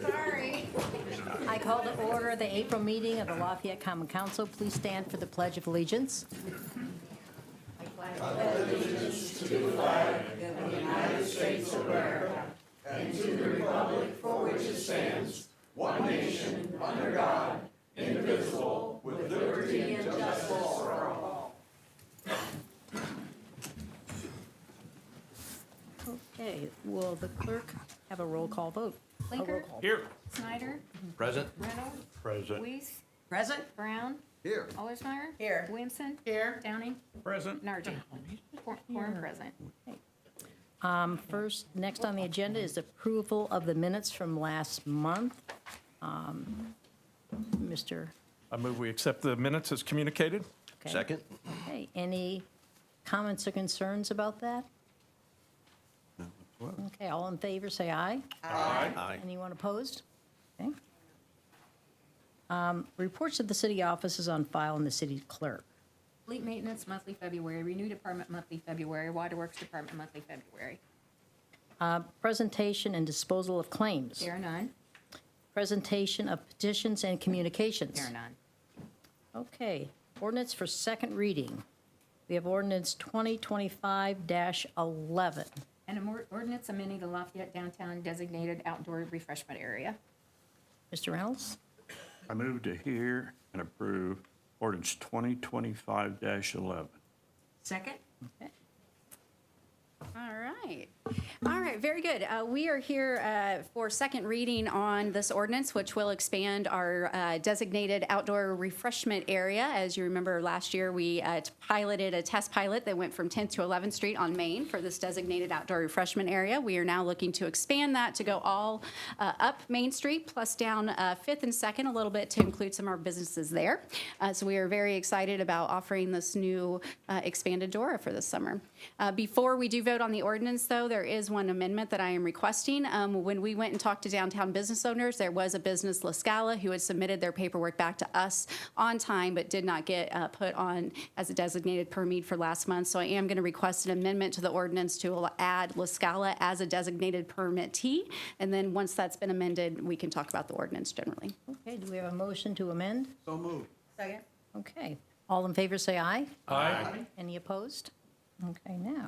Sorry. I call to order the April meeting of the Lafayette Common Council. Please stand for the Pledge of Allegiance. Okay, will the clerk have a roll call vote? Blinker? Here. Snyder? Present. Reynolds? Present. Weiss? Present. Brown? Here. Allersmeyer? Here. Williamson? Here. Downing? Present. Nargi? Quorum present. Next on the agenda is approval of the minutes from last month. Mr. I move we accept the minutes as communicated. Okay. Second? Okay, any comments or concerns about that? Okay, all in favor, say aye. Aye. Anyone opposed? Okay. Reports of the city offices on file in the city clerk. Fleet maintenance, monthly February. Renew department, monthly February. Waterworks department, monthly February. Presentation and disposal of claims. There are none. Presentation of petitions and communications. There are none. Okay, ordinance for second reading. We have ordinance 2025-11. And an ordinance amending the Lafayette downtown designated outdoor refreshment area. Mr. Reynolds? I move to hear and approve ordinance 2025-11. Second? Okay. All right, very good. We are here for second reading on this ordinance, which will expand our designated outdoor refreshment area. As you remember, last year, we piloted a test pilot that went from 10th to 11th Street on Main for this designated outdoor refreshment area. We are now looking to expand that to go all up Main Street, plus down 5th and 2nd a little bit to include some of our businesses there. So we are very excited about offering this new expanded DORA for this summer. Before we do vote on the ordinance, though, there is one amendment that I am requesting. When we went and talked to downtown business owners, there was a business, La Scala, who had submitted their paperwork back to us on time, but did not get put on as a designated permit for last month. So I am going to request an amendment to the ordinance to add La Scala as a designated permittee. And then once that's been amended, we can talk about the ordinance generally. Okay, do we have a motion to amend? So moved. Second. Okay, all in favor, say aye. Aye. Any opposed? Okay, now.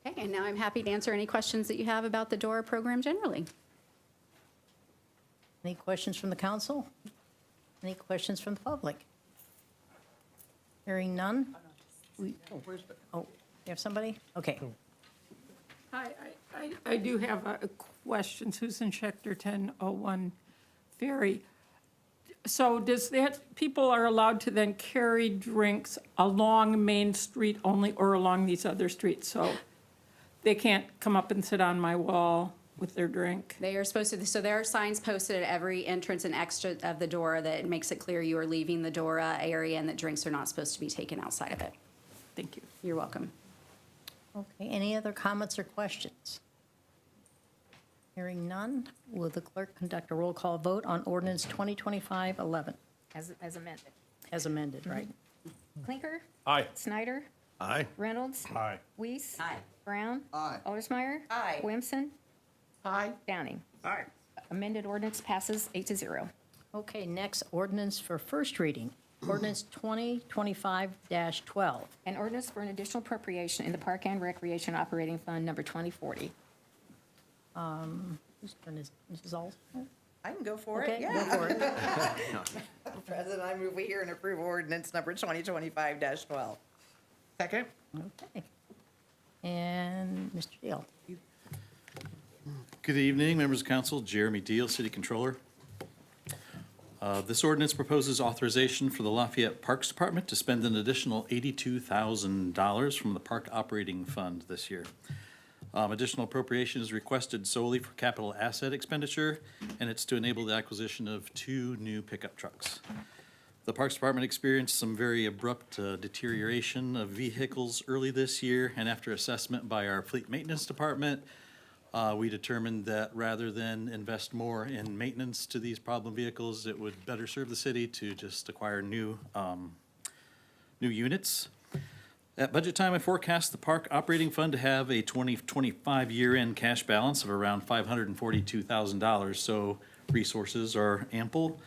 Okay, and now I'm happy to answer any questions that you have about the DORA program generally. Any questions from the council? Any questions from the public? Hearing none? Oh, you have somebody? Okay. Hi, I do have a question. Susan Schechter, 1001 Ferry. So does that, people are allowed to then carry drinks along Main Street only or along these other streets? So they can't come up and sit on my wall with their drink? They are supposed to, so there are signs posted at every entrance and exit of the DORA that makes it clear you are leaving the DORA area and that drinks are not supposed to be taken outside of it. Thank you. You're welcome. Okay, any other comments or questions? Hearing none, will the clerk conduct a roll call vote on ordinance 2025-11 As amended. as amended, right? Clinker? Aye. Snyder? Aye. Reynolds? Aye. Weiss? Aye. Brown? Aye. Allersmeyer? Aye. Williamson? Aye. Downing? Aye. Amended ordinance passes 8-0. Okay, next ordinance for first reading, ordinance 2025-12. An ordinance for an additional appropriation in the Park and Recreation Operating Fund number 2040. Whose turn is Mrs. Alston? I can go for Okay, it, go yeah. for it. President, I move we hear and approve ordinance number 2025-12. Second? Okay. And Mr. Deal. Good evening, members of council. Jeremy Deal, City Controller. This ordinance proposes authorization for the Lafayette Parks Department to spend an additional $82,000 from the Park Operating Fund this year. Additional appropriation is requested solely for capital asset expenditure, and it's to enable the acquisition of 2 new pickup trucks. The Parks Department experienced some very abrupt deterioration of vehicles early this year, and after assessment by our Fleet Maintenance Department, we determined that rather than invest more in maintenance to these problem vehicles, it would better serve the city to just acquire new units. At budget time, I forecast the park operating fund to have a 2025 year-end cash balance of around $542,000, so resources are ample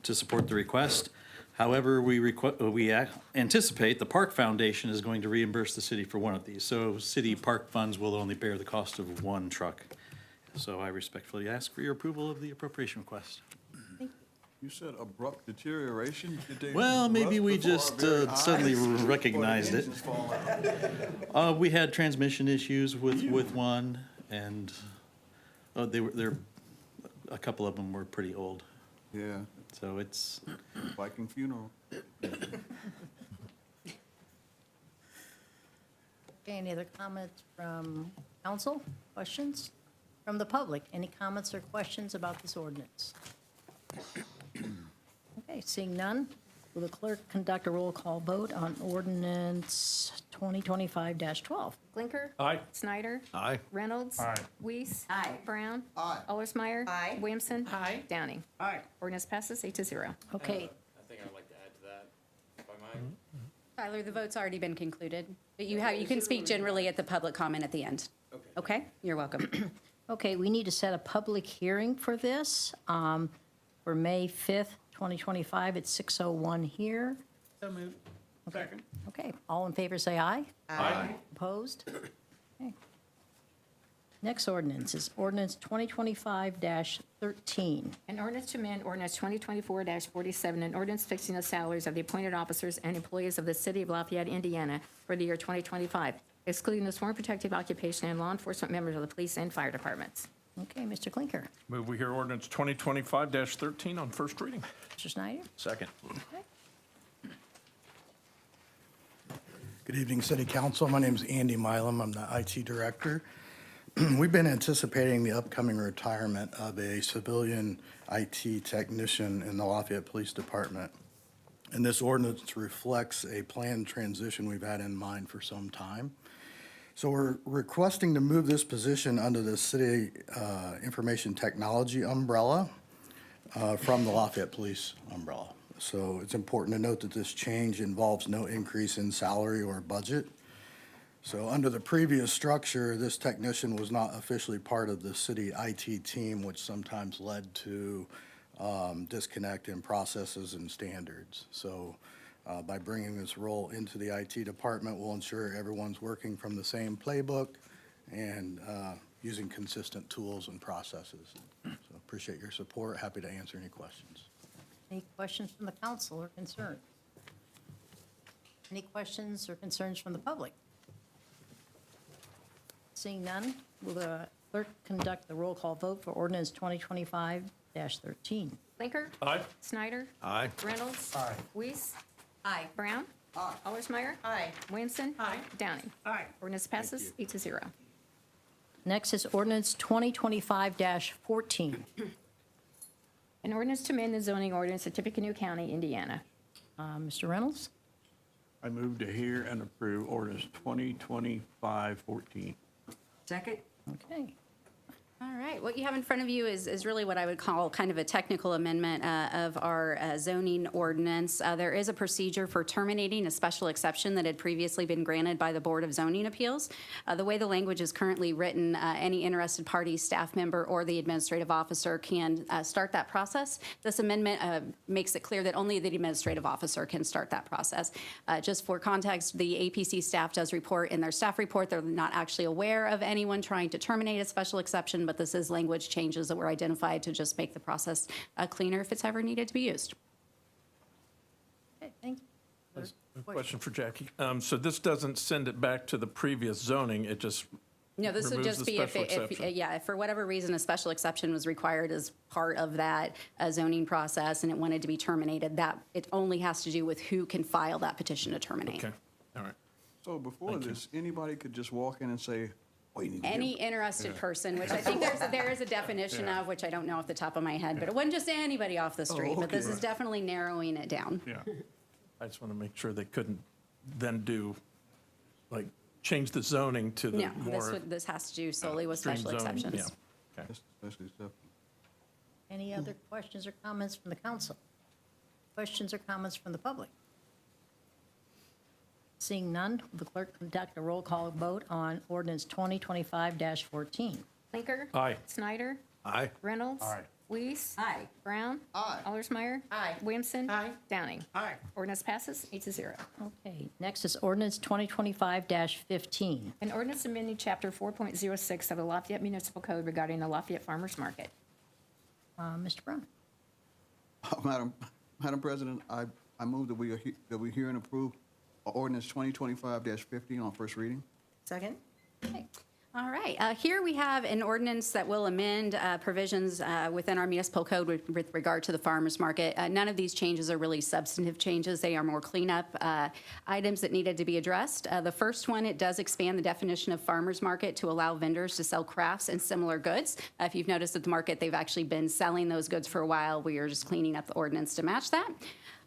to support the request. However, we anticipate the Park Foundation is going to reimburse the city for one of these, so city park funds will only bear the cost of one truck. So I respectfully ask for your approval of the appropriation request. You said abrupt deterioration? Did they Well, maybe rust we before our just very suddenly eyes? Or the recognized it. engines falling out? We had transmission issues with one, and they're a couple of them were pretty old, Yeah, so it's. Viking funeral. Okay, any other comments from council? Questions? From the public? Any comments or questions about this ordinance? Okay, seeing none, will the clerk conduct a roll call vote on ordinance 2025-12? Clinker? Aye. Snyder? Aye. Reynolds? Aye. Weiss? Aye. Brown? Aye. Allersmeyer? Aye. Williamson? Aye. Downing? Aye. Ordinance passes 8-0. Okay, I think I'd like to add to that, if I might. Tyler, the vote's already been concluded, but you can speak generally at the public comment at the end. Okay? You're welcome. okay, we need to set a public hearing for this for May 5th, 2025 at 6:01 here. So moved. Second. Okay, all in favor, say aye. Aye. Opposed? Okay. Next ordinance is ordinance 2025-13. An ordinance to amend ordinance 2024-47, an ordinance fixing the salaries of the appointed officers and employees of the city of Lafayette, Indiana for the year 2025, excluding the sworn protective occupation and law enforcement members of the police and fire departments. Okay, Mr. Clinker. Move we hear ordinance 2025-13 on first reading. Mr. Snyder? Second. Good evening, City Council. My name is Andy Milam. I'm the IT Director. We've been anticipating the upcoming retirement of a civilian IT technician in the Lafayette Police Department. And this ordinance reflects a planned transition we've had in mind for some time. So we're requesting to move this position under the City Information Technology umbrella from the Lafayette Police umbrella. So it's important to note that this change involves no increase in salary or budget. So under the previous structure, this technician was not officially part of the city IT team, which sometimes led to disconnect in processes and standards. So by bringing this role into the IT department, we'll ensure everyone's working from the same playbook and using consistent tools and processes. So appreciate your support. Happy to answer any questions. Any questions from the council or concerns? Any questions or concerns from the public? Seeing none, will the clerk conduct the roll call vote for ordinance 2025-13? Clinker? Aye. Snyder? Aye. Reynolds? Aye. Weiss? Aye. Brown? Aye. Allersmeyer? Aye. Williamson? Aye. Downing? Aye. Ordinance passes 8-0. Next is ordinance 2025-14. An ordinance to amend the zoning ordinance of Tippecanoe County, Indiana. Mr. Reynolds? I move to hear and approve ordinance 2025-14. Second? Okay. All right, what you have in front of you is really what I would call kind of a technical amendment of our zoning ordinance. There is a procedure for terminating a special exception that had previously been granted by the Board of Zoning Appeals. The way the language is currently written, any interested party, staff member, or the administrative officer can start that process. This amendment makes it clear that only the administrative officer can start that process. Just for context, the APC staff does report in their staff report they're not actually aware of anyone trying to terminate a special exception, but this is language changes that were identified to just make the process cleaner if it's ever needed to be used. Okay, thank you. A question for Jackie. So this doesn't send it back to the previous zoning, it just No, this would removes just the be if, special exception. if for whatever reason, a special exception was required as part of that zoning process and it wanted to be terminated, that it only has to do with who can file that petition to terminate. Okay, all right. So before this, anybody could just walk in and say, oh, you need to Any give- interested person, which I think there is a definition of, which I don't know off the top of my head, but it wasn't just anybody off the street, but this okay. is definitely narrowing it down. Yeah. I just want to make sure they couldn't then do, like, change the zoning to the No, more this has to do solely with extreme special zoning. exceptions. Yeah. Okay. Especially stuff. Any other questions or comments from the council? Questions or comments from the public? Seeing none, will the clerk conduct a roll call vote on ordinance 2025-14? Blinker. Aye. Snyder. Aye. Reynolds. Aye. Weiss. Aye. Brown. Aye. Allersmeyer. Aye. Williamson. Aye. Downing. Aye. Ordinance passes 8-0. Okay, next is ordinance 2025-15. An ordinance amending Chapter 4.06 of the Lafayette Municipal Code regarding the Lafayette Farmers Market. Mr. Brown? Madam President, I move that we hear and approve ordinance 2025-15 on first reading. Second? Okay. All right. Here we have an ordinance that will amend provisions within our municipal code with regard to the farmers market. None of these changes are really substantive changes. They are more cleanup items that needed to be addressed. The first one, it does expand the definition of farmers market to allow vendors to sell crafts and similar goods. If you've noticed at the market, they've actually been selling those goods for a while. We are just cleaning up the ordinance to match that.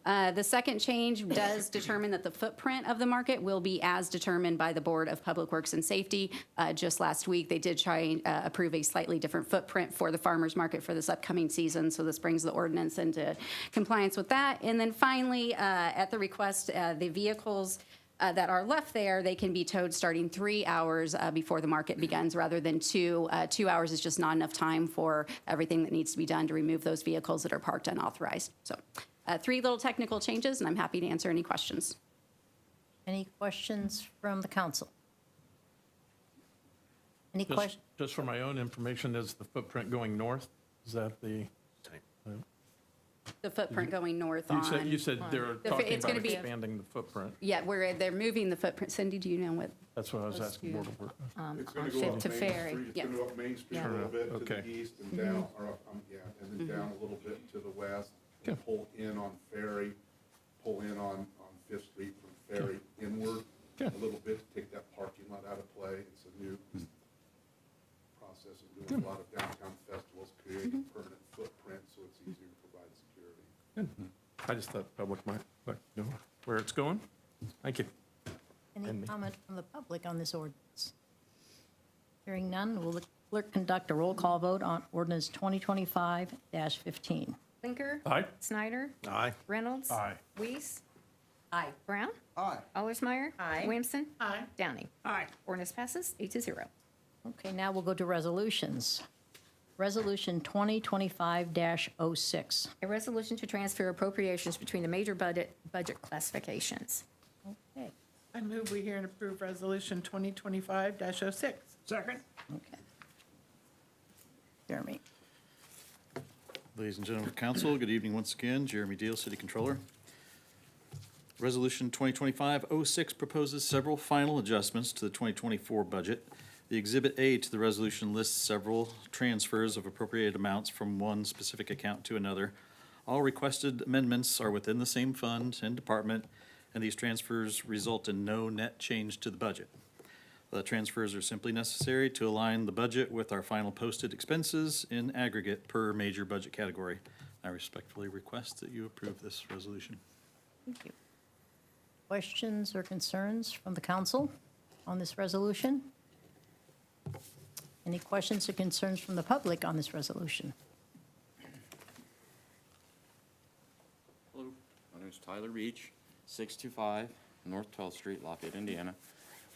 The second change does determine that the footprint of the market will be as determined by the Board of Public Works and Safety. Just last week, they did try and approve a slightly different footprint for the farmers market for this upcoming season, so this brings the ordinance into compliance with that. And then finally, at the request, the vehicles that are left there, they can be towed starting 3 hours before the market begins rather than 2. 2 hours is just not enough time for everything that needs to be done to remove those vehicles that are parked unauthorized. So 3 little technical changes, and I'm happy to answer any questions. Any questions from the council? Any questions? Just for my own information, is the footprint going north? Is that the? The footprint going north You said they're talking it's about gonna be- expanding the footprint. Yeah, they're moving the footprint. Cindy, do you know what? That's what I was asking Board of Work. It's On gonna go Fifth up to Main Ferry. Street. It's Yeah. gonna go up Main Street Yeah. a little bit to Okay. the east and down, or up, and then down a little bit to the west. Okay. Pull in on Ferry, pull in on Fifth Street from Ferry inward a Okay. little bit to take that parking lot out of play. It's a new process of doing a lot of downtown festivals, creating permanent footprint, so it's easier to provide security. I just thought public might like to know where it's going. Thank you. Any And me. comment from the public on this ordinance? Hearing none, will the clerk conduct a roll call vote on ordinance 2025-15? Blinker. Aye. Snyder. Aye. Reynolds. Aye. Weiss. Aye. Brown. Aye. Allersmeyer. Aye. Williamson. Aye. Downing. Aye. Ordinance passes 8-0. Okay, now we'll go to resolutions. Resolution 2025-06. A resolution to transfer appropriations between the major budget classifications. Okay, I move we hear and approve resolution 2025-06. Second. okay. Jeremy? Ladies and gentlemen of council, good evening once again. Jeremy Deal, City Controller. Resolution 2025-06 proposes several final adjustments to the 2024 budget. The Exhibit A to the resolution lists several transfers of appropriated amounts from one specific account to another. All requested amendments are within the same fund and department, and these transfers result in no net change to the budget. The transfers are simply necessary to align the budget with our final posted expenses in aggregate per major budget category. I respectfully request that you approve this resolution. Thank you. Questions or concerns from the council on this resolution? Any questions or concerns from the public on this resolution? Hello, my name is Tyler Beach, 625 North 12th Street, Lafayette, Indiana.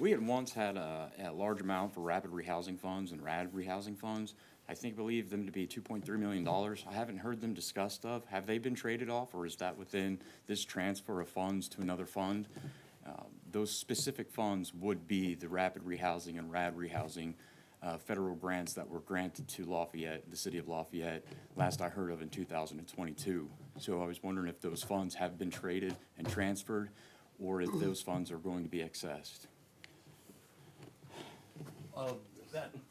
We had once had a large amount for rapid rehousing funds and RAD rehousing funds. I believe them to be $2.3 million. I haven't heard them discussed of. Have they been traded off, or is that within this transfer of funds to another fund? Those specific funds would be the rapid rehousing and RAD rehousing federal grants that were granted to Lafayette, the city of Lafayette, last I heard of in 2022. So I was wondering if those funds have been traded and transferred, or if those funds are going to be accessed.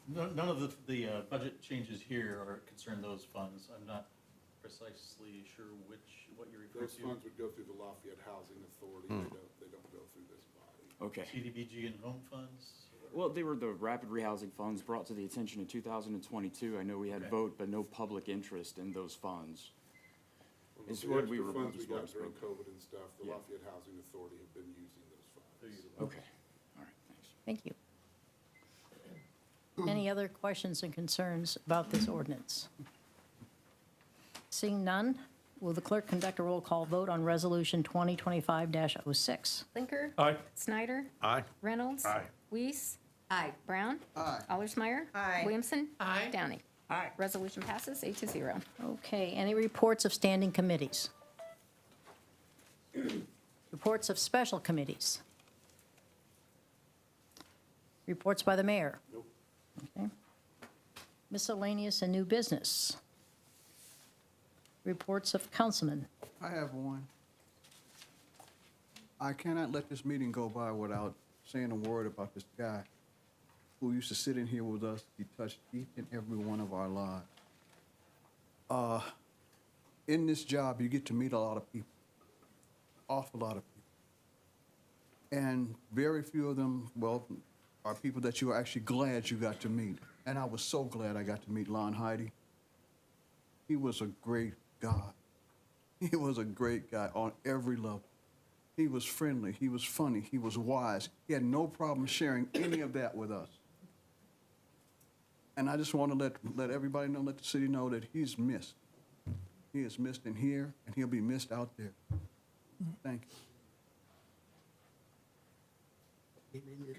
None of the budget changes here are concern those funds. I'm not precisely sure what you're referring Those to. funds would go through the Lafayette Housing Authority. They don't go through this body. Okay. CDBG and home funds? Well, they were the rapid rehousing funds brought to the attention in 2022. I know we had Okay. vote, but no public interest in those funds. It's The what we extra were. funds we was what got was during spoken. COVID and stuff, the Yeah. Lafayette Housing Authority have been using those funds. Okay, all right, thanks. Thank you. Any other questions and concerns about this ordinance? Seeing none, Will the clerk conduct a roll call vote on Resolution 2025-06? Blinker. Aye. Snyder. Aye. Reynolds. Aye. Weiss. Aye. Brown. Aye. Allersmeyer. Aye. Williamson. Aye. Downey. Aye. Resolution passes 8-0. Okay, any reports of standing committees? Reports of special committees? Reports by the mayor? Nope. Okay. Miscellaneous and new business? Reports of councilmen? I have one. I cannot let this meeting go by without saying a word about this guy who used to sit in here with us. He touched each and every one of our lives. In this job, you get to meet a lot of people, awful lot of people. And very few of them, well, are people that you are actually glad you got to meet. And I was so glad I got to meet Lon Heidi. He was a great guy. He was a great guy on every level. He was friendly, he was funny, he was wise. He had no problem sharing any of that with us. And I just want to let everybody know, let the city know that he's missed. He is missed in here, and he'll be missed out there. Thank you.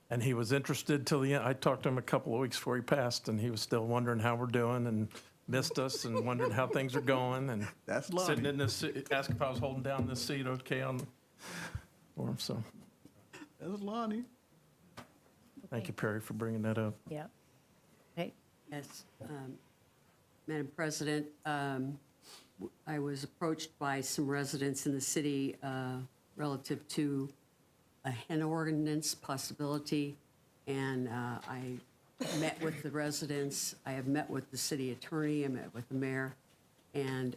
And he was interested till the end. I talked to him a couple of weeks before he passed, and he was still wondering how we're doing and missed us and wondering how things are going and That's sitting Lonnie. in this, asked if I was holding down this seat okay for him, so That was Lonnie. thank you, Perry, for bringing that up. Yeah. Okay, Yes, Madam President, I was approached by some residents in the city relative to a hen ordinance possibility, and I met with the residents. I have met with the city attorney, I met with the mayor, and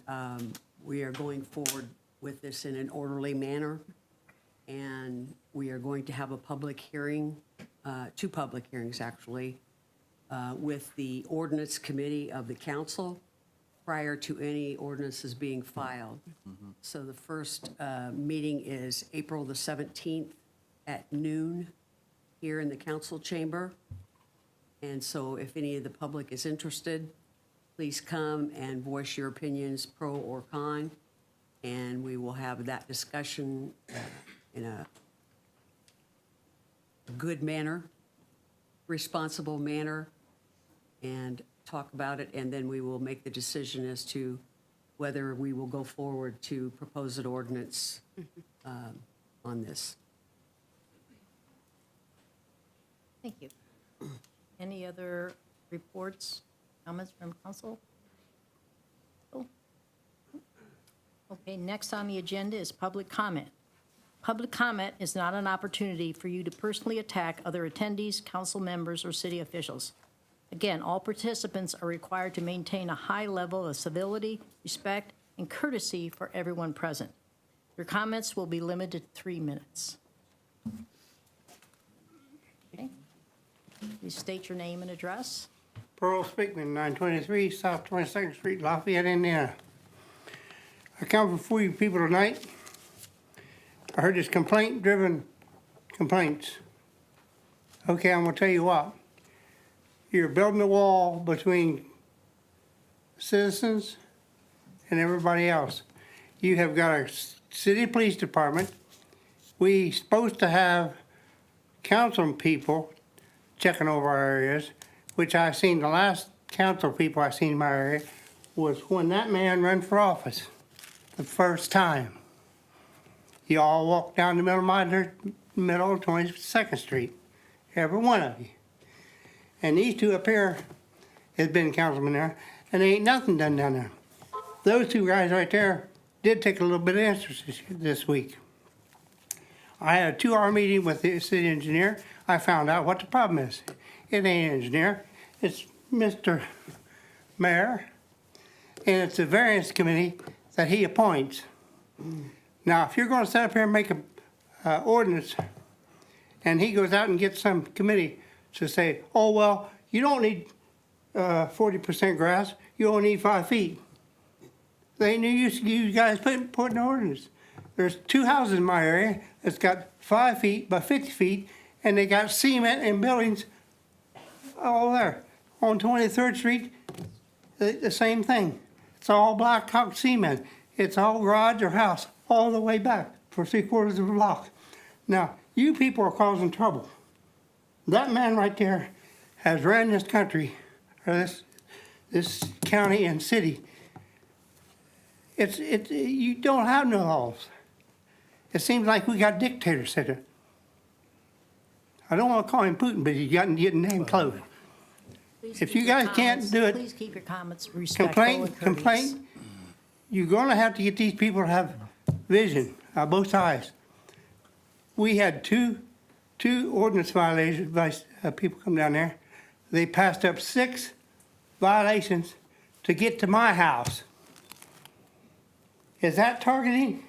we are going forward with this in an orderly manner, and we are going to have a public hearing, 2 public hearings, actually, with the ordinance committee of the council prior to any ordinances being filed. So the first meeting is April the 17th at noon here in the council chamber. And so if any of the public is interested, please come and voice your opinions, pro or con, and we will have that discussion in a good manner, responsible manner, and talk about it, and then we will make the decision as to whether we will go forward to propose an ordinance on this. thank you. Any other reports, comments from council? Oh. Okay, next on the agenda is public comment. Public comment is not an opportunity for you to personally attack other attendees, council members, or city officials. Again, all participants are required to maintain a high level of civility, respect, and courtesy for everyone present. Your comments will be limited to 3 minutes. Okay. Please state your name and address. Pearl Speakman, 923 South 22nd Street, Lafayette, Indiana. I come before you people tonight. I heard this complaint-driven complaints. Okay, I'm gonna tell you what. You're building a wall between citizens and everybody else. You have got a city police department. We supposed to have council people checking over our areas, which I seen the last council people I seen in my area was when that man ran for office the first time. You all walked down the middle of 22nd Street, every one of you. And these two up here has been councilmen there, and there ain't nothing done down there. Those 2 guys right there did take a little bit of interest this week. I had a 2-hour meeting with the city engineer. I found out what the problem is. It ain't an engineer, it's Mr. Mayor, and it's the variance committee that he appoints. Now, if you're gonna sit up here and make a ordinance, and he goes out and gets some committee to say, oh, well, you don't need 40% grass, you only need 5 feet. They knew you guys put an ordinance. There's 2 houses in my area that's got 5 feet by 50 feet, and they got cement and buildings all there. On 23rd Street, the same thing. It's all blacktop cement. It's all garage or house, all the way back for 3/4 of a block. Now, you people are causing trouble. That man right there has ran this country, or this county and city. You don't have no laws. It seems like we got dictators sitting. I don't want to call him Putin, but he's getting name close. Please If keep you your guys can't comments- do it- Please keep your comments respectful and courteous. Complaint, you're gonna have to get these people to have vision on both sides. We had two ordinance violations by people come down there. They passed up 6 violations to get to my house. Is that targeting?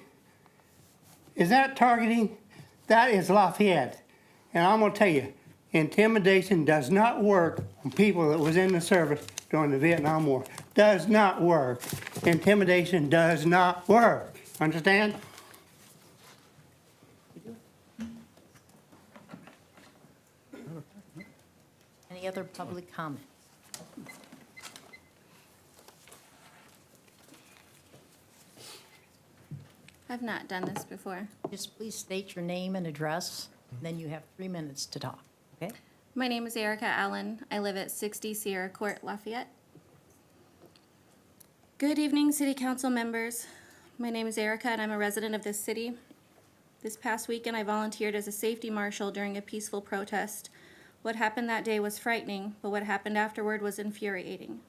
Is that targeting? That is Lafayette. And I'm gonna tell you, intimidation does not work on people that was in the service during the Vietnam War. Does not work. Intimidation does not work. Understand? Any other public comment? I've not done this before. Just please state your name and address, then you have 3 minutes to talk, okay? My name is Erica Allen. I live at 60 Sierra Court, Lafayette. Good evening, City Council members. My name is Erica, and I'm a resident of this city. This past weekend, I volunteered as a safety marshal during a peaceful protest. What happened that day was frightening, but what happened afterward was infuriating.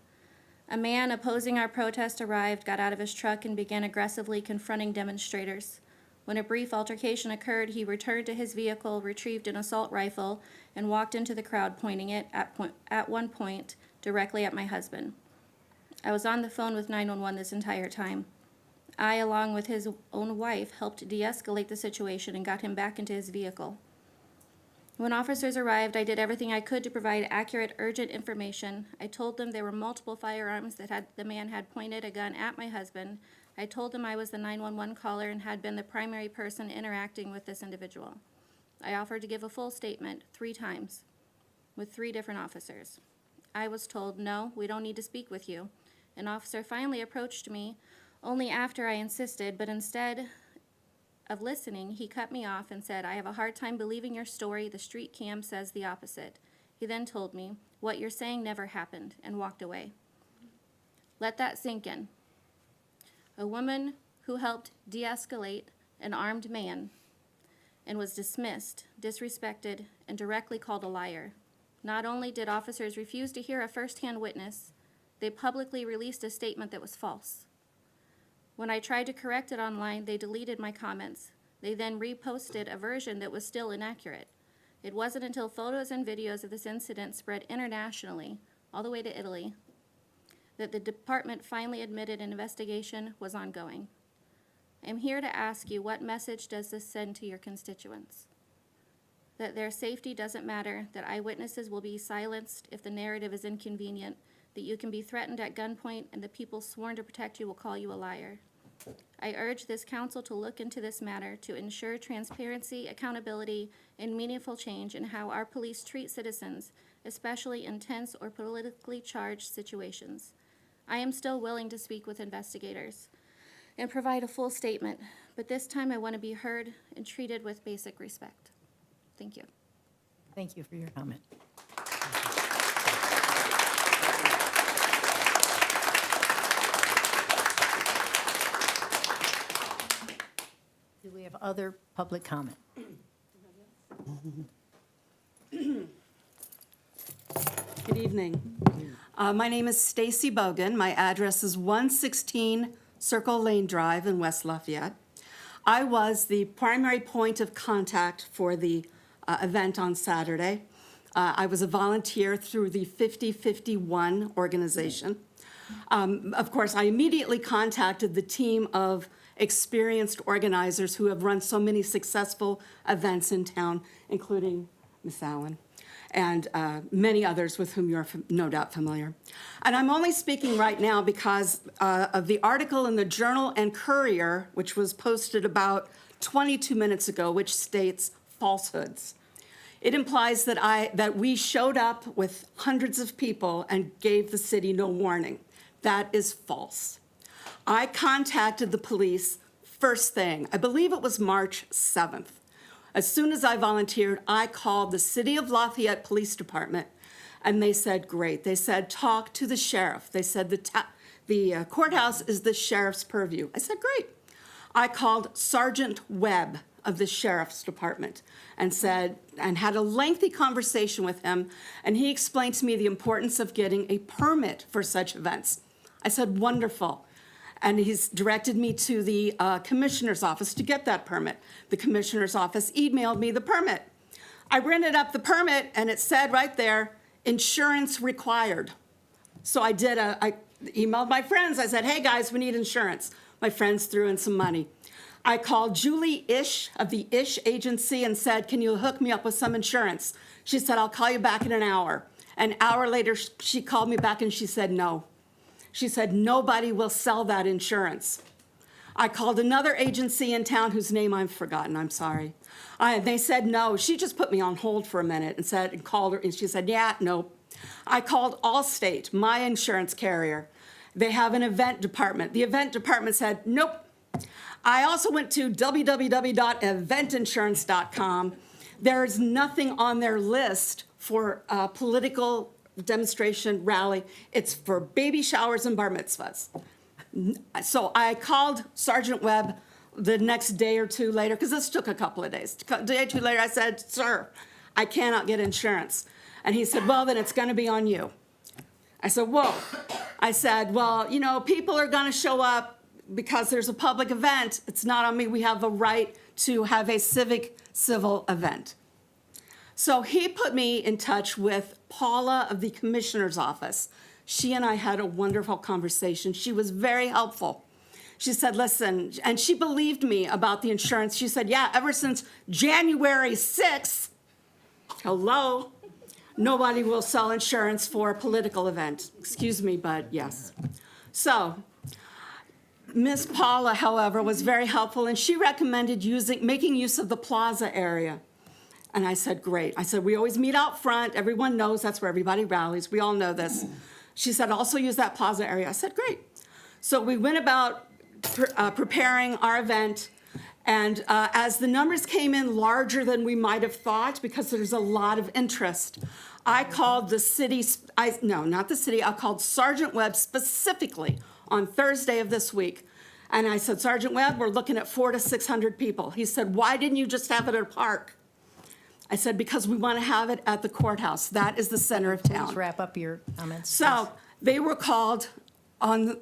A man opposing our protest arrived, got out of his truck, and began aggressively confronting demonstrators. When a brief altercation occurred, he returned to his vehicle, retrieved an assault rifle, and walked into the crowd, pointing it at one point directly at my husband. I was on the phone with 911 this entire time. I, along with his own wife, helped de-escalate the situation and got him back into his vehicle. When officers arrived, I did everything I could to provide accurate, urgent information. I told them there were multiple firearms that the man had pointed a gun at my husband. I told them I was the 911 caller and had been the primary person interacting with this individual. I offered to give a full statement 3 times with 3 different officers. I was told, no, we don't need to speak with you. An officer finally approached me only after I insisted, but instead of listening, he cut me off and said, I have a hard time believing your story. The street cam says the opposite. He then told me, what you're saying never happened, and walked away. Let that sink in. A woman who helped de-escalate an armed man and was dismissed, disrespected, and directly called a liar. Not only did officers refuse to hear a first-hand witness, they publicly released a statement that was false. When I tried to correct it online, they deleted my comments. They then reposted a version that was still inaccurate. It wasn't until photos and videos of this incident spread internationally, all the way to Italy, that the department finally admitted an investigation was ongoing. I'm here to ask you, what message does this send to your constituents? That their safety doesn't matter, that eyewitnesses will be silenced if the narrative is inconvenient, that you can be threatened at gunpoint, and the people sworn to protect you will call you a liar. I urge this council to look into this matter to ensure transparency, accountability, and meaningful change in how our police treat citizens, especially in tense or politically charged situations. I am still willing to speak with investigators and provide a full statement, but this time I want to be heard and treated with basic respect. Thank you. Thank you for your comment. Do we have other public comment? Good evening. My name is Stacy Bogan. My address is 116 Circle Lane Drive in West Lafayette. I was the primary point of contact for the event on Saturday. I was a volunteer through the 5051 organization. Of course, I immediately contacted the team of experienced organizers who have run so many successful events in town, including Ms. Allen and many others with whom you're no doubt familiar. And I'm only speaking right now because of the article in the Journal and Courier, which was posted about 22 minutes ago, which states falsehoods. It implies that we showed up with hundreds of people and gave the city no warning. That is false. I contacted the police first thing. I believe it was March 7th. As soon as I volunteered, I called the City of Lafayette Police Department, and they said, great. They said, talk to the sheriff. They said, the courthouse is the sheriff's purview. I said, great. I called Sergeant Webb of the Sheriff's Department and had a lengthy conversation with him, and he explained to me the importance of getting a permit for such events. I said, wonderful. And he's directed me to the commissioner's office to get that permit. The commissioner's office emailed me the permit. I rented up the permit, and it said right there, insurance required. So I emailed my friends. I said, hey, guys, we need insurance. My friends threw in some money. I called Julie Ish of the Ish Agency and said, can you hook me up with some insurance? She said, I'll call you back in an hour. An hour later, she called me back and she said, no. She said, nobody will sell that insurance. I called another agency in town whose name I've forgotten, I'm sorry. They said no. She just put me on hold for a minute and called her, and she said, yeah, nope. I called Allstate, my insurance carrier. They have an event department. The event department said, nope. I also went to www.eventinsurance.com. There is nothing on their list for a political demonstration rally. It's for baby showers and bar mitzvahs. So I called Sergeant Webb the next day or two later, because this took a couple of days. A day or two later, I said, sir, I cannot get insurance. And he said, well, then it's going to be on you. I said, whoa. I said, well, you know, people are going to show up because there's a public event. It's not on me. We have a right to have a civil event. So he put me in touch with Paula of the commissioner's office. She and I had a wonderful conversation. She was very helpful. She said, listen, and she believed me about the insurance. She said, yeah, ever since January 6th, hello, nobody will sell insurance for a political event. Excuse me, but yes. So Ms. Paula, however, was very helpful, and she recommended making use of the plaza area. And I said, great. I said, we always meet out front. Everyone knows that's where everybody rallies. We all know this. She said, also use that plaza area. I said, great. So we went about preparing our event. And as the numbers came in larger than we might have thought, because there's a lot of interest, I called the city, not the city, I called Sergeant Webb specifically on Thursday of this week. And I said, Sergeant Webb, we're looking at 400 to 600 people. He said, why didn't you just have it at a park? I said, because we want to have it at the courthouse. That is the center of town. Please wrap up your comments. So they were called on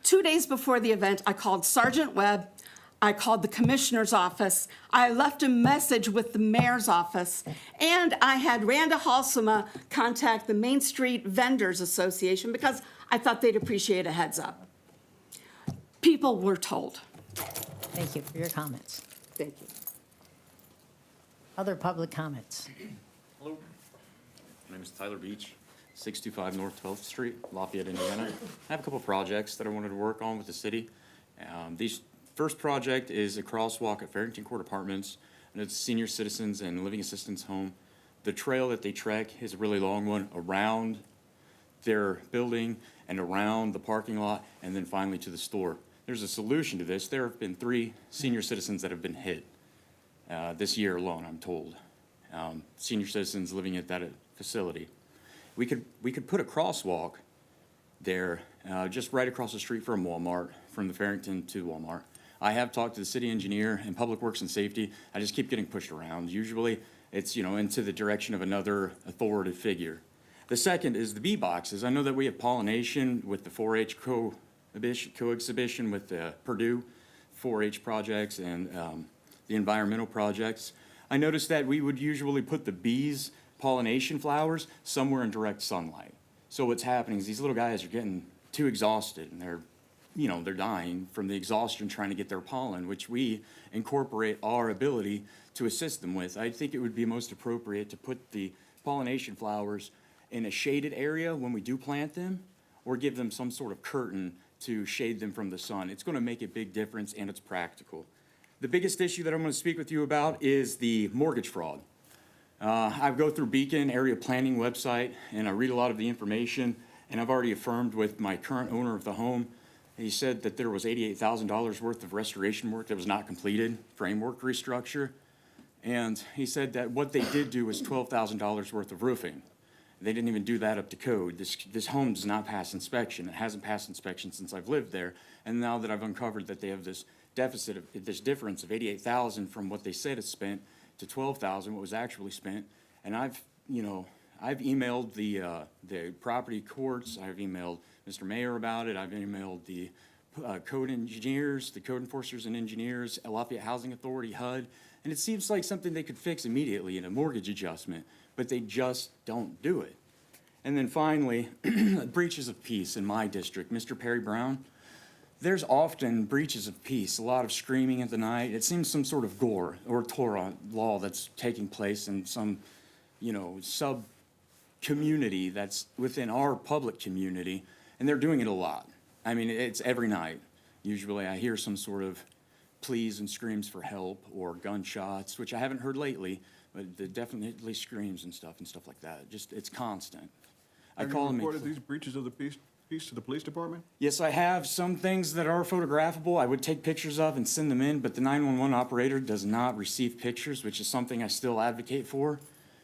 2 days before the event. I called Sergeant Webb. I called the commissioner's office. I left a message with the mayor's office. And I had Randa Halsema contact the Main Street Vendors Association because I thought they'd appreciate a heads up. People were told. Thank you for your comments. Thank you. Other public comments? Hello. My name is Tyler Beach, 625 North 12th Street, Lafayette, Indiana. I have a couple projects that I wanted to work on with the city. These first project is a crosswalk at Farrington Court Apartments, and it's senior citizens and living assistance home. The trail that they trek is a really long one around their building and around the parking lot, and then finally to the store. There's a solution to this. There have been 3 senior citizens that have been hit this year alone, I'm told. Senior citizens living at that facility. We could put a crosswalk there, just right across the street from Walmart, from the Farrington to Walmart. I have talked to the city engineer and Public Works and Safety. I just keep getting pushed around. Usually it's, into the direction of another authoritative figure. The second is the bee boxes. I know that we have pollination with the 4-H co-exhibition with the Purdue 4-H projects and the environmental projects. I noticed that we would usually put the bees' pollination flowers somewhere in direct sunlight. So what's happening is these little guys are getting too exhausted, and they're dying from the exhaustion trying to get their pollen, which we incorporate our ability to assist them with. I think it would be most appropriate to put the pollination flowers in a shaded area when we do plant them, or give them some sort of curtain to shade them from the sun. It's going to make a big difference, and it's practical. The biggest issue that I'm going to speak with you about is the mortgage fraud. I go through Beacon Area Planning website, and I read a lot of the information, and I've already affirmed with my current owner of the home He said that there was $88,000 worth of restoration work that was not completed, framework restructure. And he said that what they did do was $12,000 worth of roofing. They didn't even do that up to code. This home does not pass inspection. It hasn't passed inspection since I've lived there. And now that I've uncovered that they have this deficit of, this difference of $88,000 from what they said is spent to $12,000, what was actually spent. And I've emailed the property courts. I've emailed Mr. Mayor about it. I've emailed the code engineers, the code enforcers and engineers, Lafayette Housing Authority, HUD. And it seems like something they could fix immediately in a mortgage adjustment, but they just don't do it. And then finally, breaches of peace in my district. Mr. Perry Brown, there's often breaches of peace, a lot of screaming at the night. It seems some sort of gore or Torah law that's taking place in some, sub-community that's within our public community, and they're doing it a lot. I mean, it's every night. Usually I hear some sort of pleas and screams for help or gunshots, which I haven't heard lately, but definitely screams and stuff like that. Just, it's constant. Have you reported these breaches of the peace to the police department? Yes, I have some things that are photographable. I would take pictures of and send them in, but the 911 operator does not receive pictures, which is something I still advocate for.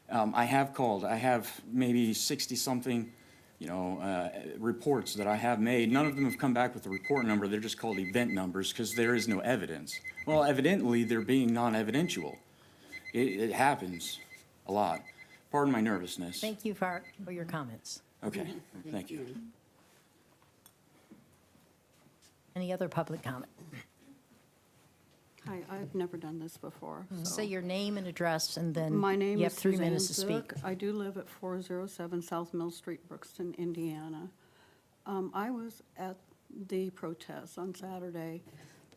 I have called. I have maybe 60-something, reports that I have made. None of them have come back with a report number. They're just called event numbers because there is no evidence. Well, evidently, they're being non-evidential. It happens a lot. Pardon my nervousness. Thank you for your comments. Okay, thank you. Any other public comment? Hi, I've never done this before. Say your name and address, and then My name you is have 3 Suzanne minutes to speak. Zook. I do live at 407 South Mill Street, Brookston, Indiana. I was at the protest on Saturday.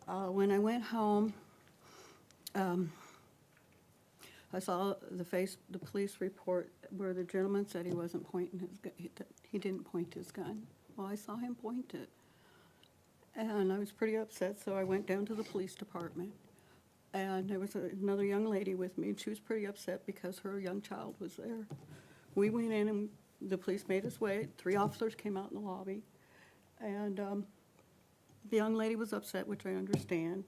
When I went home, I saw the police report where the gentleman said he wasn't pointing his gun. He didn't point his gun. Well, I saw him point it. And I was pretty upset, so I went down to the police department. And there was another young lady with me, and she was pretty upset because her young child was there. We went in, and the police made us wait. 3 officers came out in the lobby. And the young lady was upset, which I understand.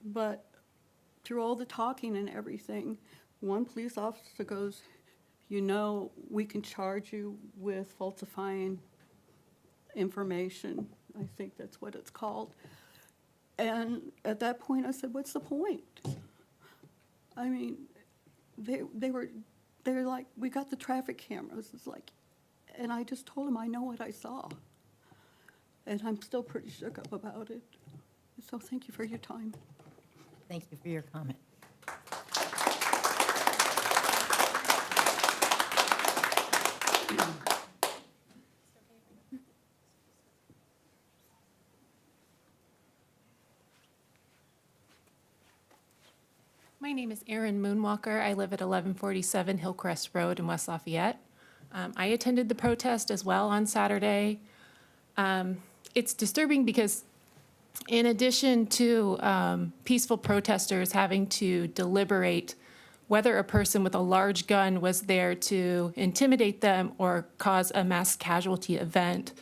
But through all the talking and everything, one police officer goes, we can charge you with falsifying information. I think that's what it's called. And at that point, I said, what's the point? I mean, they're like, we got the traffic cameras. It's like, and I just told them I know what I saw. And I'm still pretty shook up about it. So thank you for your time. Thank you for your comment. My name is Erin Moonwalker. I live at 1147 Hillcrest Road in West Lafayette. I attended the protest as well on Saturday. It's disturbing because in addition to peaceful protesters having to deliberate whether a person with a large gun was there to intimidate them or cause a mass casualty event,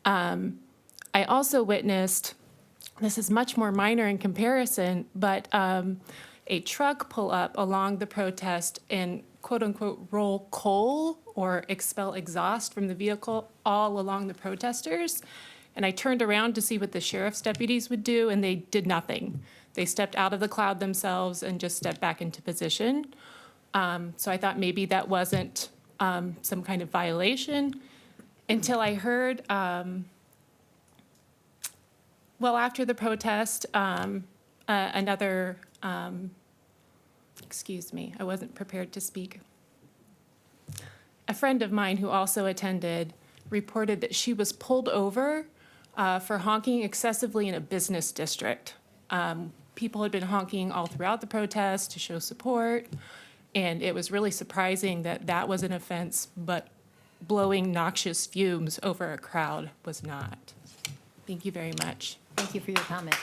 I also witnessed, this is much more minor in comparison, but a truck pull up along the protest and quote-unquote roll coal or expel exhaust from the vehicle all along the protesters. And I turned around to see what the sheriff's deputies would do, and they did nothing. They stepped out of the cloud themselves and just stepped back into position. So I thought maybe that wasn't some kind of violation until I heard, after the protest, another, excuse me, I wasn't prepared to speak. A friend of mine who also attended reported that she was pulled over for honking excessively in a business district. People had been honking all throughout the protest to show support, and it was really surprising that that was an offense, but blowing noxious fumes over a crowd was not. Thank you very much. Thank you for your comment.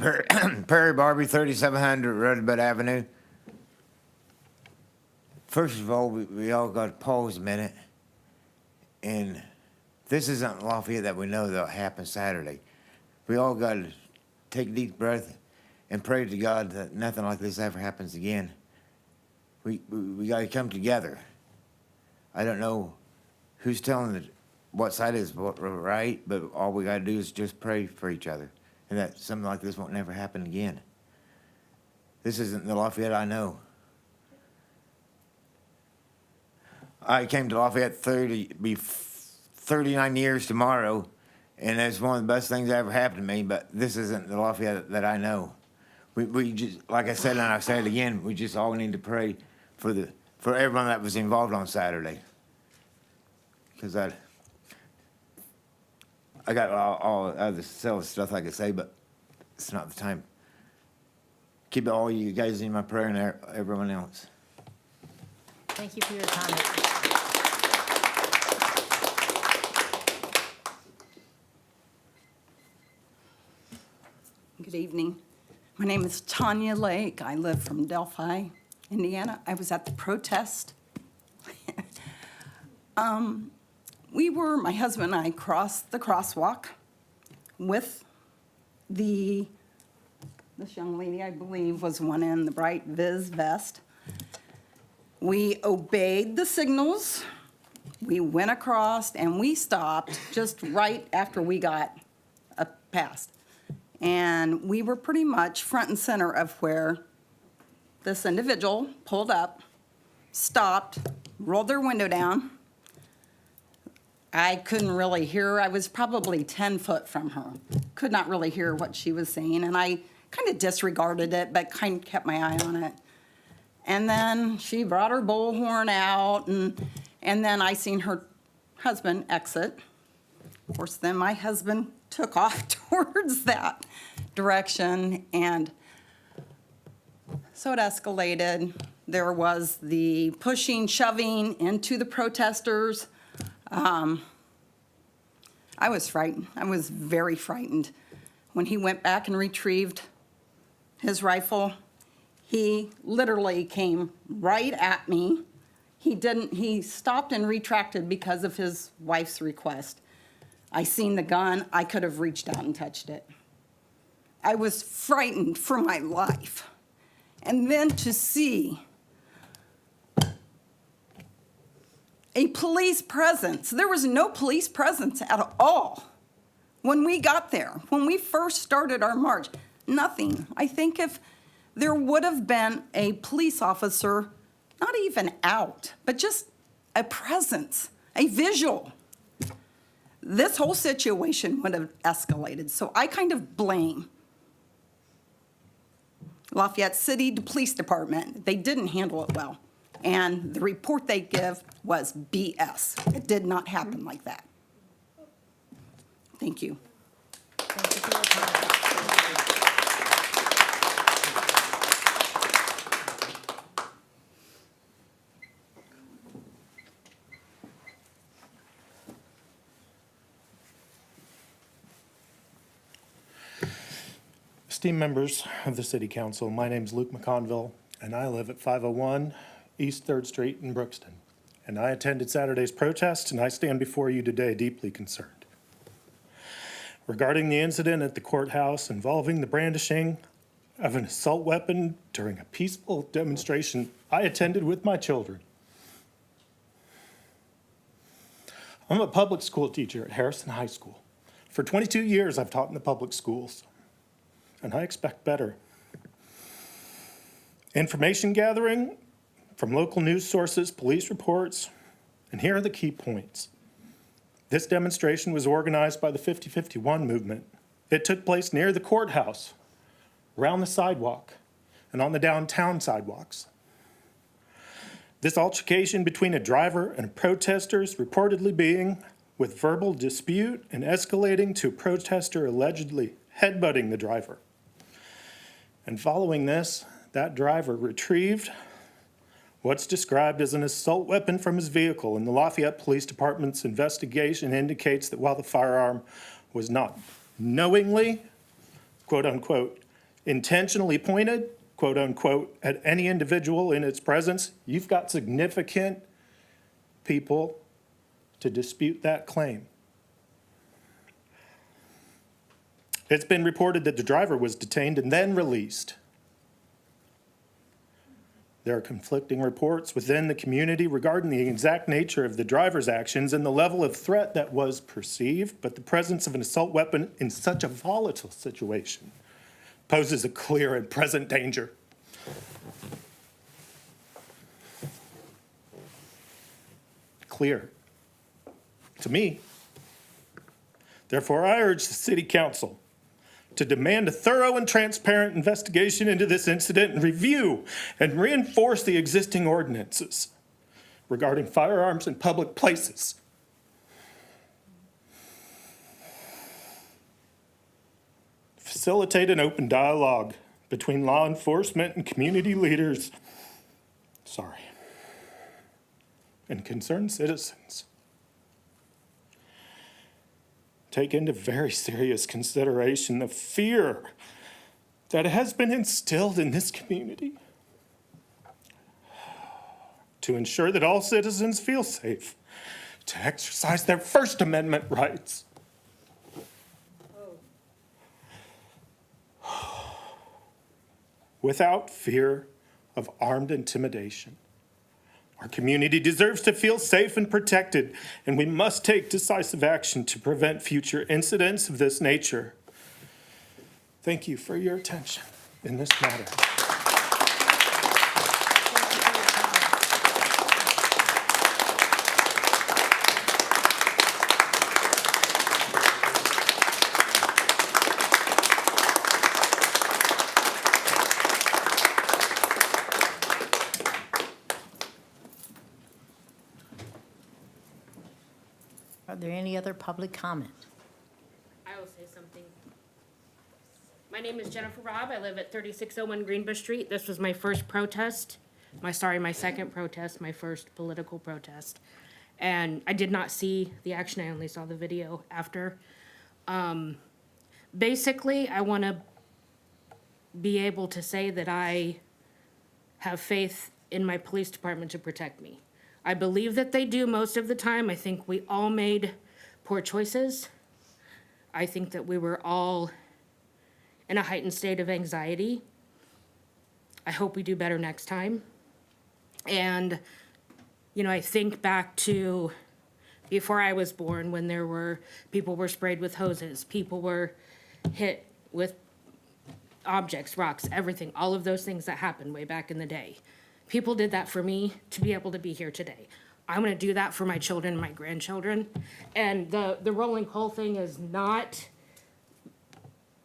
Perry Barbie, 3700 Rosebud Avenue. First of all, we all got to pause a minute. And this isn't Lafayette that we know that'll happen Saturday. We all got to take a deep breath and pray to God that nothing like this ever happens again. We got to come together. I don't know who's telling what side is right, but all we got to do is just pray for each other, and that something like this won't never happen again. This isn't the Lafayette I know. I came to Lafayette 39 years tomorrow, and it's one of the best things that ever happened to me, but this isn't the Lafayette that I know. We just, like I said, and I say it again, we just all need to pray for everyone that was involved on Saturday. Because I got all other self stuff I could say, but it's not the time. Keep all you guys in my prayer and everyone else. Thank you for your comment. Good evening. My name is Tanya Lake. I live from Delphi, Indiana. I was at the protest. My husband and I crossed the crosswalk with this young lady, I believe, was one in the bright Viz vest. We obeyed the signals. We went across and we stopped just right after we got past. And we were pretty much front and center of where this individual pulled up, stopped, rolled their window down. I couldn't really hear her. I was probably 10 foot from her. Could not really hear what she was saying, and I kind of disregarded it, but kind of kept my eye on it. And then she brought her bullhorn out, and then I seen her husband exit. Of course, then my husband took off towards that direction, and so it escalated. There was the pushing, shoving into the protesters. I was frightened. I was very frightened. When he went back and retrieved his rifle, he literally came right at me. He stopped and retracted because of his wife's request. I seen the gun. I could have reached out and touched it. I was frightened for my life. And then to see a police presence. There was no police presence at all when we got there. When we first started our march, nothing. I think if there would have been a police officer, not even out, but just a presence, a visual, this whole situation would have escalated. So I kind of blame Lafayette City Police Department. They didn't handle it well. And the report they give was BS. It did not happen like that. Thank you. Thank you for your comment. Esteemed members of the City Council, my name is Luke McConville, and I live at 501 East 3rd Street in Brookston. And I attended Saturday's protest, and I stand before you today deeply concerned. Regarding the incident at the courthouse involving the brandishing of an assault weapon during a peaceful demonstration I attended with my children. I'm a public school teacher at Harrison High School. For 22 years, I've taught in the public schools, and I expect better. Information gathering from local news sources, police reports, and here are the key points. This demonstration was organized by the 5051 movement. It took place near the courthouse, around the sidewalk, and on the downtown sidewalks. This altercation between a driver and protesters reportedly being with verbal dispute and escalating to a protester allegedly headbutting the driver. And following this, that driver retrieved what's described as an assault weapon from his vehicle, and the Lafayette Police Department's investigation indicates that while the firearm was not knowingly, quote unquote, intentionally pointed, quote unquote, at any individual in its presence, you've got significant people to dispute that claim. It's been reported that the driver was detained and then released. There are conflicting reports within the community regarding the exact nature of the driver's actions and the level of threat that was perceived, but the presence of an assault weapon in such a volatile situation poses a clear and present danger. Clear to me. Therefore, I urge the City Council to demand a thorough and transparent investigation into this incident and review and reinforce the existing ordinances regarding firearms in public places. Facilitate an open dialogue between law enforcement and community leaders. And concerned citizens. Take into very serious consideration the fear that has been instilled in this community to ensure that all citizens feel safe to exercise their First Amendment rights. Without fear of armed intimidation. Our community deserves to feel safe and protected, and we must take decisive action to prevent future incidents of this nature. Thank you for your attention in this matter. Are there any other public comment? I will say something. My name is Jennifer Robb. I live at 3601 Greenbush Street. This was my first protest. My second protest, my first political protest. And I did not see the action. I only saw the video after. Basically, I want to be able to say that I have faith in my police department to protect me. I believe that they do most of the time. I think we all made poor choices. I think that we were all in a heightened state of anxiety. I hope we do better next time. And, you know, I think back to before I was born when people were sprayed with hoses, people were hit with objects, rocks, everything, all of those things that happened way back in the day. People did that for me to be able to be here today. I'm gonna do that for my children and my grandchildren. And the rolling pole thing is not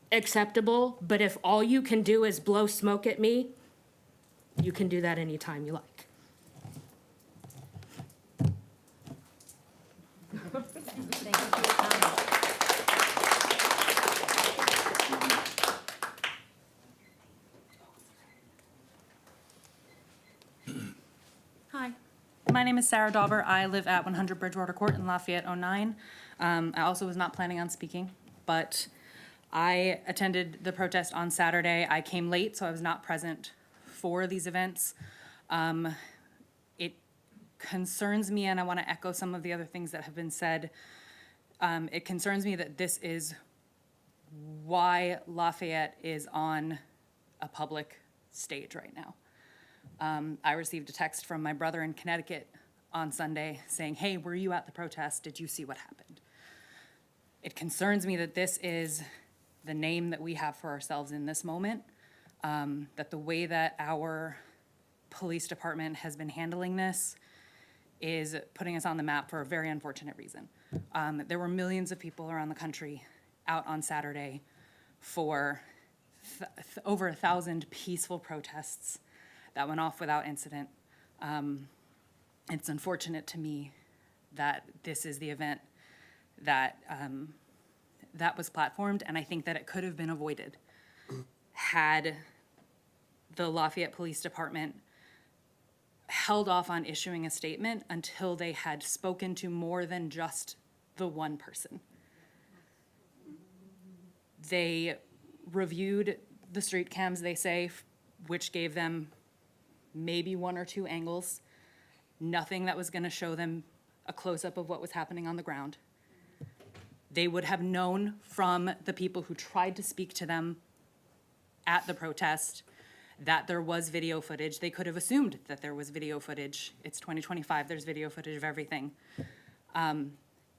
acceptable, but if all you can do is blow smoke at me, you can do that anytime you like. Thank you for your comment. Hi, my name is Sarah Dauber. I live at 100 Bridgewater Court in Lafayette, 09. I also was not planning on speaking, but I attended the protest on Saturday. I came late, so I was not present for these events. It concerns me, and I want to echo some of the other things that have been said. It concerns me that this is why Lafayette is on a public stage right now. I received a text from my brother in Connecticut on Sunday saying, "Hey, were you at the protest? Did you see what happened?" It concerns me that this is the name that we have for ourselves in this moment, that the way that our police department has been handling this is putting us on the map for a very unfortunate reason. There were millions of people around the country out on Saturday for over 1,000 peaceful protests that went off without incident. It's unfortunate to me that this is the event that that was platformed, and I think that it could have been avoided had the Lafayette Police Department held off on issuing a statement until they had spoken to more than just the one person. They reviewed the street cams, they say, which gave them maybe 1 or 2 angles. Nothing that was gonna show them a close-up of what was happening on the ground. They would have known from the people who tried to speak to them at the protest that there was video footage. They could have assumed that there was video footage. It's 2025, there's video footage of everything. And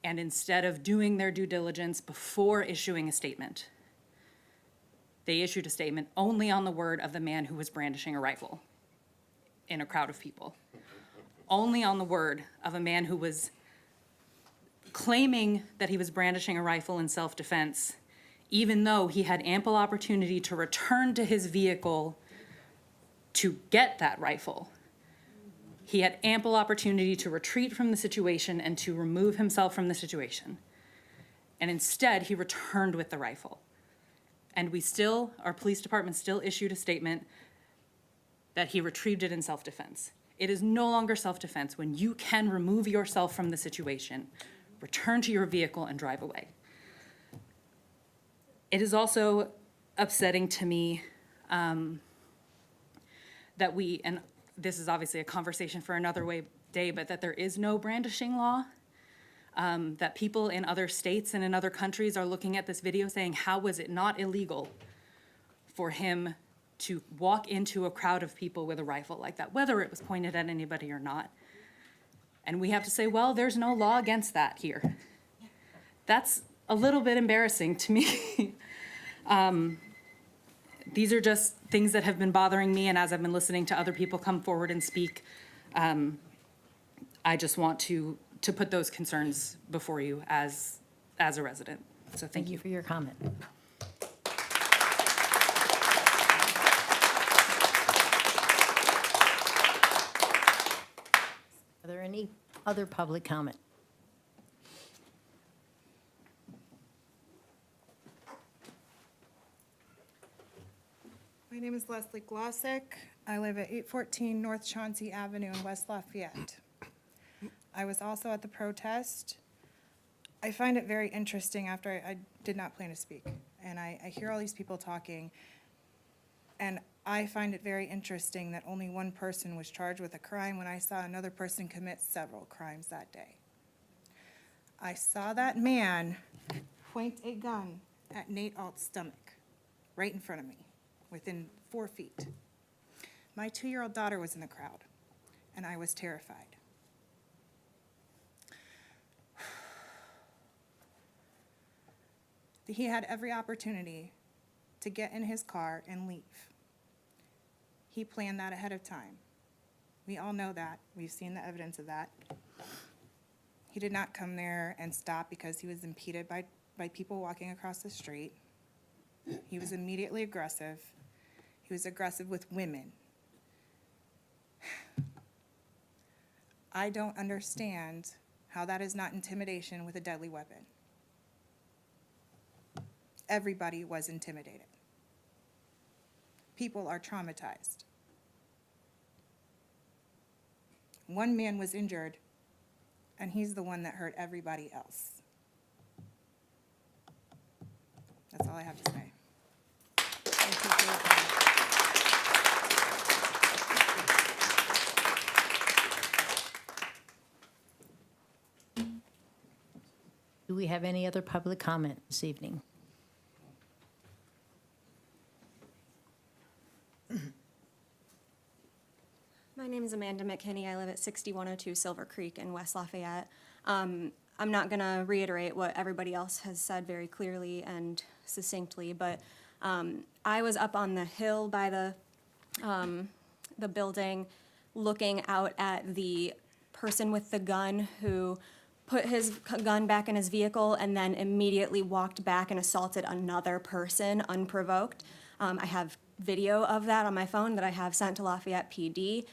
instead of doing their due diligence before issuing a statement, they issued a statement only on the word of the man who was brandishing a rifle in a crowd of people. Only on the word of a man who was claiming that he was brandishing a rifle in self-defense, even though he had ample opportunity to return to his vehicle to get that rifle. He had ample opportunity to retreat from the situation and to remove himself from the situation. And instead, he returned with the rifle. And our police department still issued a statement that he retrieved it in self-defense. It is no longer self-defense when you can remove yourself from the situation, return to your vehicle, and drive away. It is also upsetting to me that and this is obviously a conversation for another day, but that there is no brandishing law, that people in other states and in other countries are looking at this video saying, how was it not illegal for him to walk into a crowd of people with a rifle like that, whether it was pointed at anybody or not? And we have to say, well, there's no law against that here. That's a little bit embarrassing to me. These are just things that have been bothering me, and as I've been listening to other people come forward and speak, I just want to put those concerns before you as a resident. So thank you for your comment. Are there any other public comment? My name is Leslie Glossick. I live at 814 North Chauncey Avenue in West Lafayette. I was also at the protest. I find it very interesting after I did not plan to speak, and I hear all these people talking, and I find it very interesting that only one person was charged with a crime when I saw another person commit several crimes that day. I saw that man point a gun at Nate Alt's stomach, right in front of me, within 4 feet. My 2-year-old daughter was in the crowd, and I was terrified. He had every opportunity to get in his car and leave. He planned that ahead of time. We all know that. We've seen the evidence of that. He did not come there and stop because he was impeded by people walking across the street. He was immediately aggressive. He was aggressive with women. I don't understand how that is not intimidation with a deadly weapon. Everybody was intimidated. People are traumatized. One man was injured, and he's the one that hurt everybody else. That's all I have to say. Do we have any other public comment this evening? My name is Amanda McKinney. I live at 6102 Silver Creek in West Lafayette. I'm not going to reiterate what everybody else has said very clearly and succinctly, but I was up on the hill by the building looking out at the person with the gun who put his gun back in his vehicle and then immediately walked back and assaulted another person unprovoked. I have video of that on my phone that I have sent to Lafayette PD.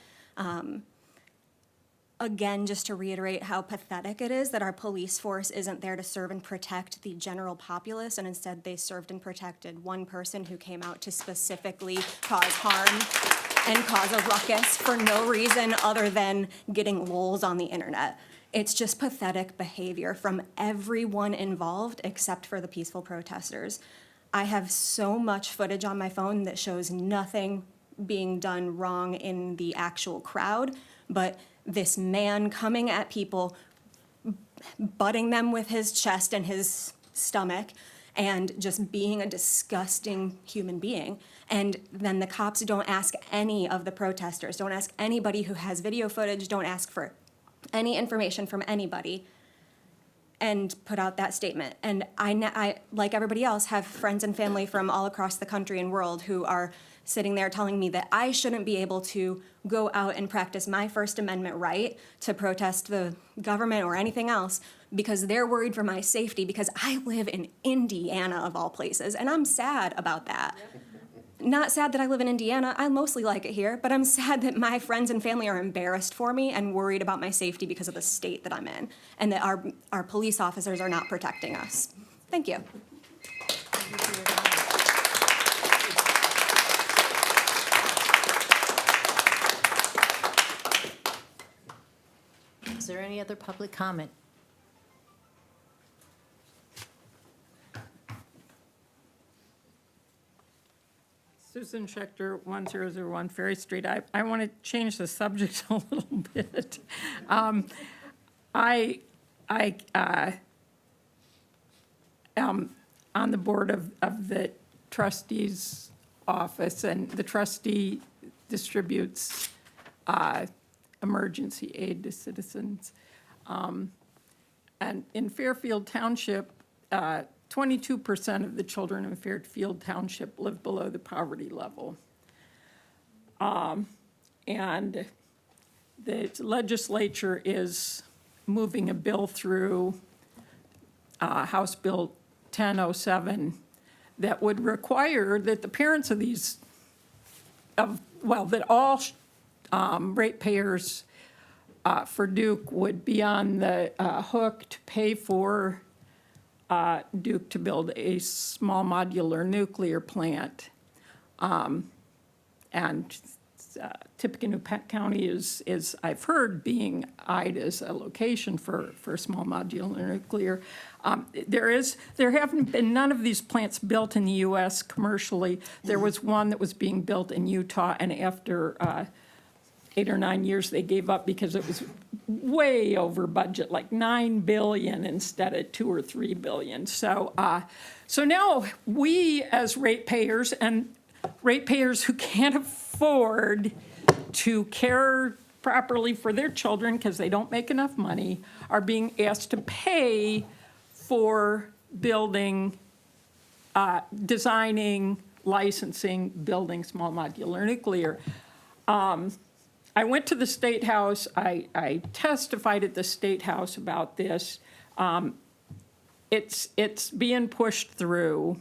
Again, just to reiterate how pathetic it is that our police force isn't there to serve and protect the general populace, and instead they served and protected one person who came out to specifically cause harm and cause a ruckus for no reason other than getting lulz on the internet. It's just pathetic behavior from everyone involved except for the peaceful protesters. I have so much footage on my phone that shows nothing being done wrong in the actual crowd, but this man coming at people, butting them with his chest and his stomach, and just being a disgusting human being. And then the cops don't ask any of the protesters, don't ask anybody who has video footage, don't ask for any information from anybody, and put out that statement. And I, like everybody else, have friends and family from all across the country and world who are sitting there telling me that I shouldn't be able to go out and practice my First Amendment right to protest the government or anything else because they're worried for my safety because I live in Indiana, of all places, and I'm sad about that. Not sad that I live in Indiana, I mostly like it here, but I'm sad that my friends and family are embarrassed for me and worried about my safety because of the state that I'm in, and that our police officers are not protecting us. Thank you. Is there any other public comment? Susan Schechter, 1001 Ferry Street. I want to change the subject a little bit. I am on the board of the trustee's office, and the trustee distributes emergency aid to citizens. And in Fairfield Township, 22% of the children in Fairfield Township live below the poverty level. And the legislature is moving a bill through, House Bill 1007, that would require that the parents of these, that all ratepayers for Duke would be on the hook to pay for Duke to build a small modular nuclear plant. And Tippecanoe County is, I've heard, being eyed as a location for small modular nuclear. There haven't been none of these plants built in the U.S. commercially. There was one that was being built in Utah, and after 8 or 9 years, they gave up because it was way over budget, like $9 billion instead of $2 or $3 billion. So now we, as ratepayers, and ratepayers who can't afford to care properly for their children because they don't make enough money, are being asked to pay for building, designing, licensing, building small modular nuclear. I went to the State House. I testified at the State House about this. It's being pushed through.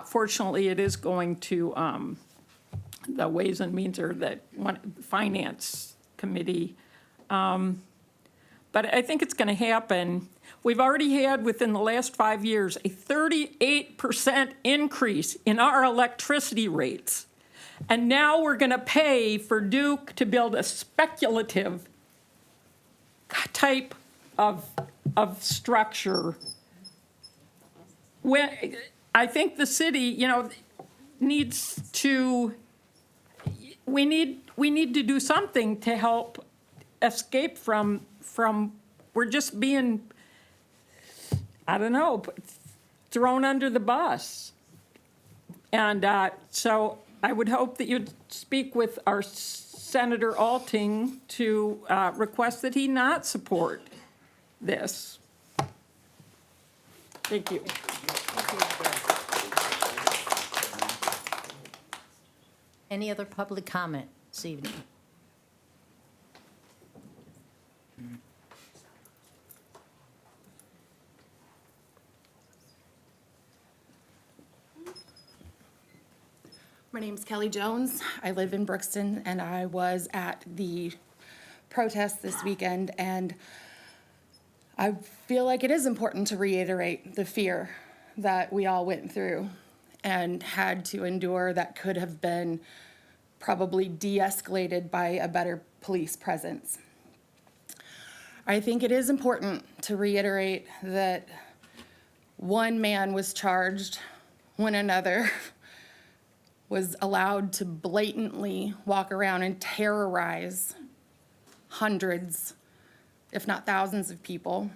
Fortunately, it is going to the Ways and Means or the Finance Committee. But I think it's going to happen. We've already had, within the last 5 years, a 38% increase in our electricity rates. And now we're going to pay for Duke to build a speculative type of structure. When I think the city, needs to. We need to do something to help escape from. We're just being, thrown under the bus. And so I would hope that you'd speak with our Senator Alting to request that he not support this. Thank you. Any other public comment this evening? My name's Kelly Jones. I live in Brookston, and I was at the protest this weekend, and I feel like it is important to reiterate the fear that we all went through and had to endure that could have been probably de-escalated by a better police presence. I think it is important to reiterate that one man was charged one another was allowed to blatantly walk around and terrorize hundreds, if not thousands of people.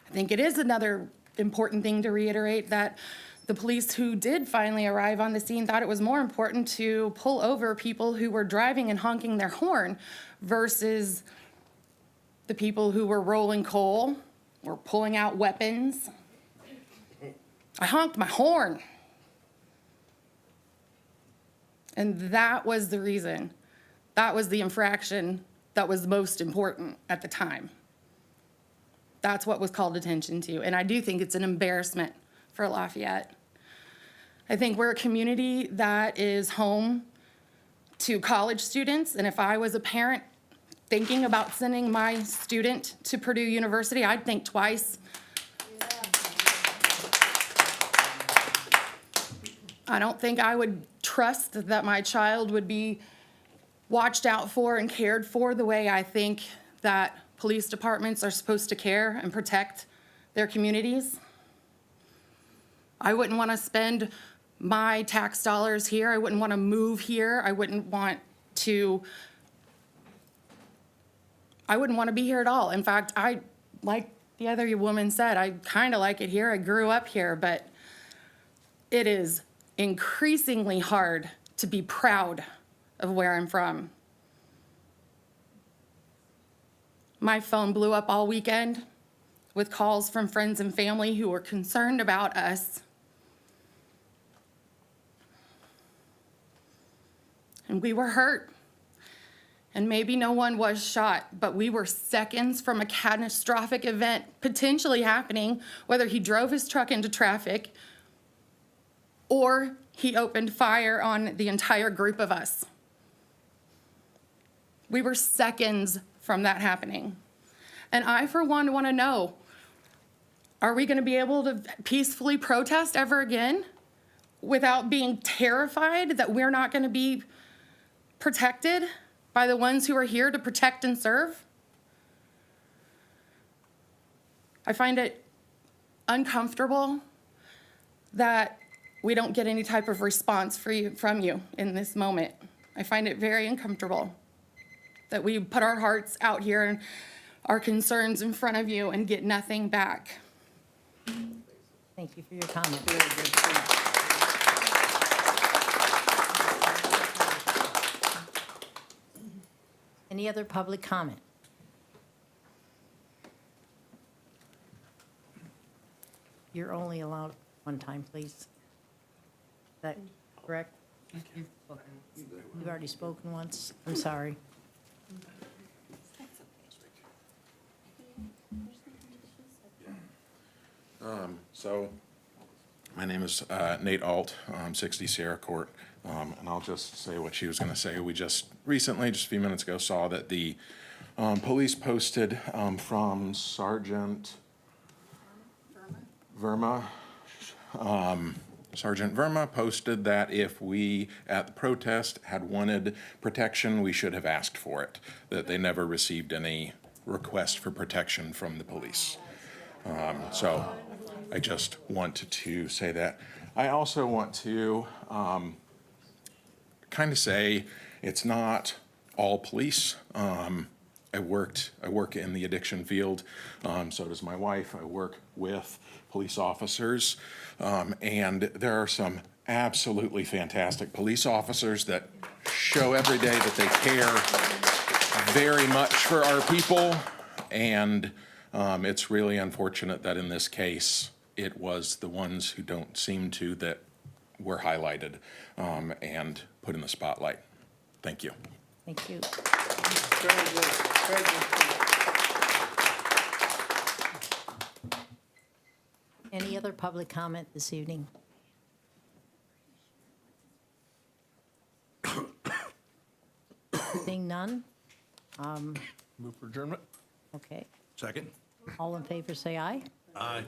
I think it is another important thing to reiterate that the police who did finally arrive on the scene thought it was more important to pull over people who were driving and honking their horn versus the people who were rolling coal or pulling out weapons. I honked my horn. And that was the reason. That was the infraction that was most important at the time. That's what was called attention to. And I do think it's an embarrassment for Lafayette. I think we're a community that is home to college students. And if I was a parent thinking about sending my student to Purdue University, I'd think twice. I don't think I would trust that my child would be watched out for and cared for the way I think that police departments are supposed to care and protect their communities. I wouldn't want to spend my tax dollars here. I wouldn't want to move here. I wouldn't want to be here at all. In fact, like the other woman said, I kind of like it here. I grew up here, but it is increasingly hard to be proud of where I'm from. My phone blew up all weekend with calls from friends and family who were concerned about us. And we were hurt. And maybe no one was shot, but we were seconds from a catastrophic event potentially happening, whether he drove his truck into traffic or he opened fire on the entire group of us. We were seconds from that happening. And I, for one, want to know, are we going to be able to peacefully protest ever again without being terrified that we're not going to be protected by the ones who are here to protect and serve? I find it uncomfortable that we don't get any type of response from you in this moment. I find it very uncomfortable that we put our hearts out here and our concerns in front of you and get nothing back. Thank you for your comment. Any other public comment? You're only allowed one time, please. Is that correct? You've already spoken once. I'm sorry. So, my name is Nate Alt, 60 Sierra Court, and I'll just say what she was going to say. We just recently, just a few minutes ago, saw that the police posted from Sergeant Verma. Sergeant Verma posted that if we, at the protest, had wanted protection, we should have asked for it, that they never received any request for protection from the police. So I just want to say that. I also want to kind of say it's not all police. I work in the addiction field, so does my wife. I work with police officers, and there are some absolutely fantastic police officers that show every day that they care very much for our people, and it's really unfortunate that in this case, it was the ones who don't seem to that were highlighted and put in the spotlight. Thank you. Thank you. Any other public comment this evening? Seeing none? Move for adjournment? Okay. Second. All in favor, say aye. Aye.